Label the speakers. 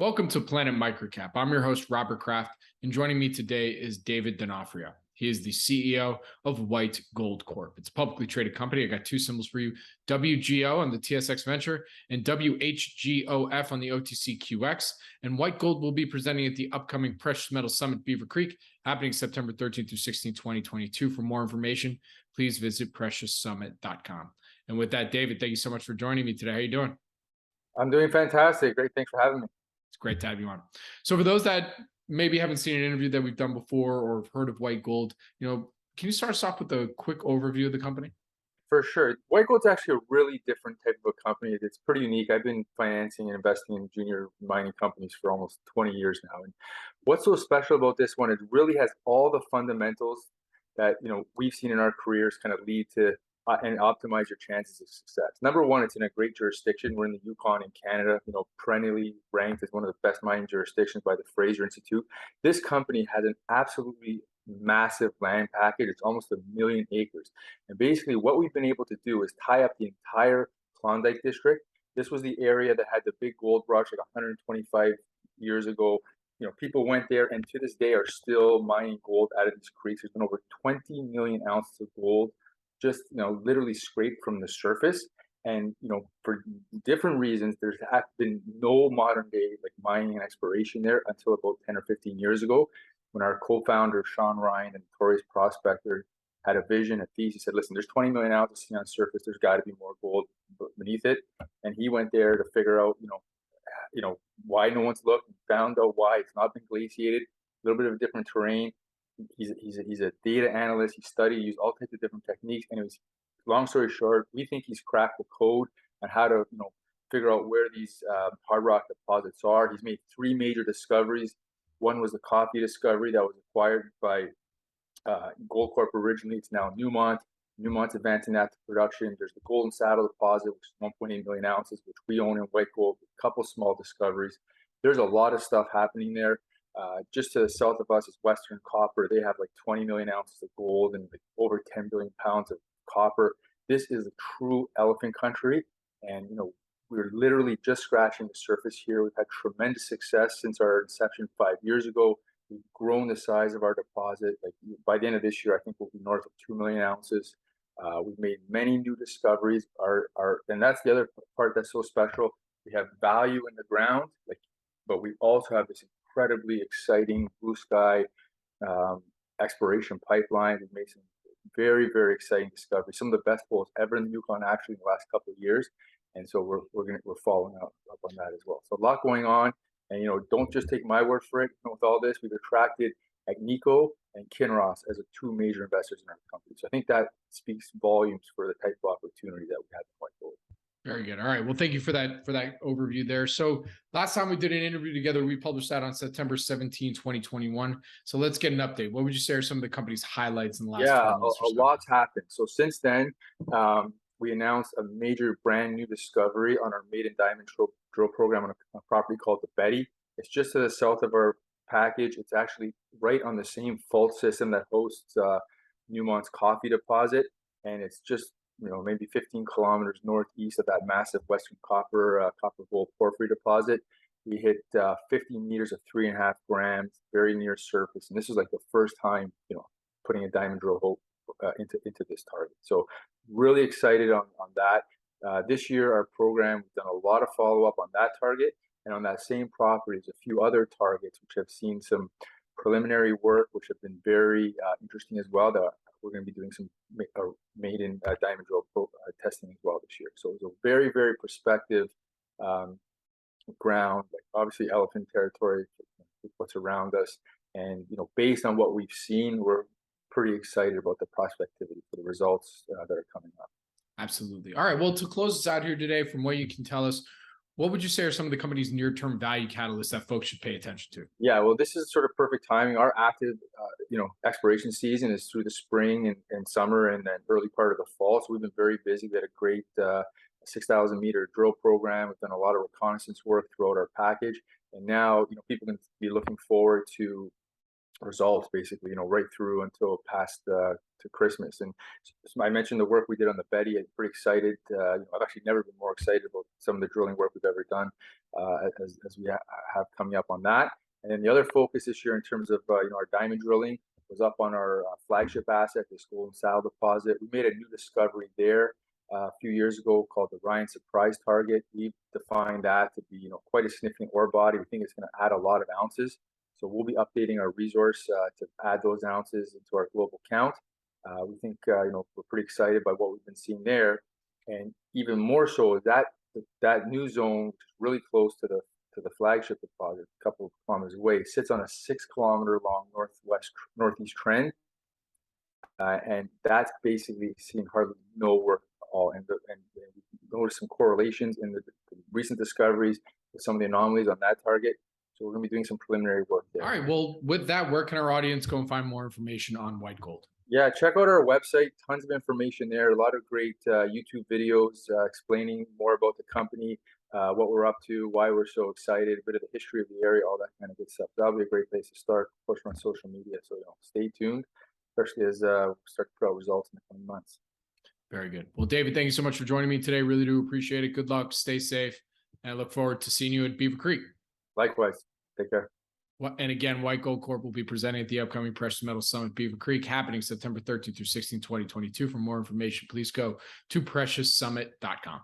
Speaker 1: Welcome to Planet MicroCap. I'm your host, Robert Kraft, and joining me today is David D'Onofrio. He is the CEO of White Gold Corp. It's a publicly traded company. I got two symbols for you: WGO on the TSX Venture and WHGOF on the OTCQX. And White Gold will be presenting at the upcoming Precious Metal Summit Beaver Creek, happening September 13th through 16th, 2022. For more information, please visit precioussummit.com. And with that, David, thank you so much for joining me today. How are you doing?
Speaker 2: I'm doing fantastic. Great. Thanks for having me.
Speaker 1: It's great to have you on. So for those that maybe haven't seen an interview that we've done before or have heard of White Gold, can you start us off with a quick overview of the company?
Speaker 2: For sure. White Gold's actually a really different type of a company. It's pretty unique. I've been financing and investing in junior mining companies for almost 20 years now. And what's so special about this one, it really has all the fundamentals that we've seen in our careers kind of lead to and optimize your chances of success. Number one, it's in a great jurisdiction. We're in the Yukon in Canada, perennially ranked as one of the best mining jurisdictions by the Fraser Institute. This company has an absolutely massive land package. It's almost 1 million acres. And basically what we've been able to do is tie up the entire Klondike district. This was the area that had the big gold rush like 125 years ago. People went there and to this day are still mining gold out of these creeks. There's been over 20 million ounces of gold just literally scraped from the surface. And for different reasons, there's been no modern day like mining and exploration there until about 10 or 15 years ago, when our co-founder Sean Ryan, a notorious prospector, had a vision, a thesis. He said, listen, there's 20 million ounces on surface, there's got to be more gold beneath it. And he went there to figure out why no one's looked, and found out why. It's not been glaciated, a little bit of a different terrain. He's a data analyst. He used all types of different techniques. Anyways, long story short, we think he's cracked the code on how to figure out where these hard rock deposits are. He's made 3 major discoveries. One was the coffee discovery that was acquired by Gold Corp originally. It's now Newmont. Newmont's advancing that to production. There's the Golden Saddle deposit, which is 1.8 million ounces, which we own in White Gold. A couple small discoveries. There's a lot of stuff happening there. Just to the south of us is Western Copper. They have like 20 million ounces of gold and like over 10 billion pounds of copper. This is a true elephant country. And, we're literally just scratching the surface here. We've had tremendous success since our inception 5 years ago. We've grown the size of our deposit. Like by the end of this year, I think we'll be north of 2 million ounces. We've made many new discoveries. And that's the other part that's so special. We have value in the ground, but we also have this incredibly exciting blue sky exploration pipeline. We've made some very, very exciting discoveries. Some of the best holes ever in the Yukon actually in the last couple of years. And so we're following up on that as well. So a lot going on. And don't just take my word for it. With all this, we've attracted Agnico and Kinross as 2 major investors in our company. So I think that speaks volumes for the type of opportunity that we have in White Gold.
Speaker 1: Very good. All right. Well, thank you for that overview there. So last time we did an interview together, we published that on September 17, 2021. So let's get an update. What would you say are some of the company's highlights in the last 12 months or so?
Speaker 2: A lot's happened. So since then, we announced a major brand new discovery on our maiden diamond drill program on a property called the Betty. It's just to the south of our package. It's actually right on the same fault system that hosts Newmont's coffee deposit. And it's just maybe 15 kilometers northeast of that massive Western copper gold porphyry deposit. We hit 15 meters of 3.5 grams, very near surface. And this is like the first time, putting a diamond drill hole into this target. So really excited on that. This year, our program, we've done a lot of follow-up on that target. And on that same property, there's a few other targets which have seen some preliminary work, which have been very interesting as well. That we're going to be doing some maiden diamond drill testing as well this year. So it's a very, very prospective ground, like obviously elephant territory, what's around us. And, based on what we've seen, we're pretty excited about the prospectivity for the results that are coming up.
Speaker 1: Absolutely. All right. Well, to close us out here today, from what you can tell us, what would you say are some of the company's near-term value catalysts that folks should pay attention to?
Speaker 2: Yeah, well, this is sort of perfect timing. Our active, exploration season is through the spring and summer and then early part of the fall. So we've been very busy. We had a great 6,000 meter drill program. We've done a lot of reconnaissance work throughout our package. And now, people can be looking forward to results, basically, right through until past to Christmas. And I mentioned the work we did on the Betty. I'm pretty excited. I've actually never been more excited about some of the drilling work we've ever done as we have coming up on that. And then the other focus this year in terms of our diamond drilling was up on our flagship asset, this Golden Saddle deposit. We made a new discovery there a few years ago called the Ryan Surprise target. We've defined that to be quite a significant ore body. We think it's going to add a lot of ounces. So we'll be updating our resource to add those ounces into our global count. We think we're pretty excited by what we've been seeing there, and even more so that new zone, which is really close to the flagship deposit, a couple of kilometers away, sits on a 6 kilometer long northeast trend, and that's basically seen hardly no work at all. And we noticed some correlations in the recent discoveries with some of the anomalies on that target. So we're going to be doing some preliminary work there.
Speaker 1: All right. Well, with that, where can our audience go and find more information on White Gold?
Speaker 2: Yeah, check out our website. Tons of information there. A lot of great YouTube videos explaining more about the company, what we're up to, why we're so excited, a bit of the history of the area, all that kind of good stuff. That'll be a great place to start, push on social media. So stay tuned, especially as we start to put out results in the coming months.
Speaker 1: Very good. Well, David, thank you so much for joining me today. Really do appreciate it. Good luck. Stay safe. And I look forward to seeing you at Beaver Creek.
Speaker 2: Likewise. Take care.
Speaker 1: And again, White Gold Corp will be presenting at the upcoming Precious Metals Summit Beaver Creek, happening September 13th through 16th, 2022. For more information, please go to precioussummit.com.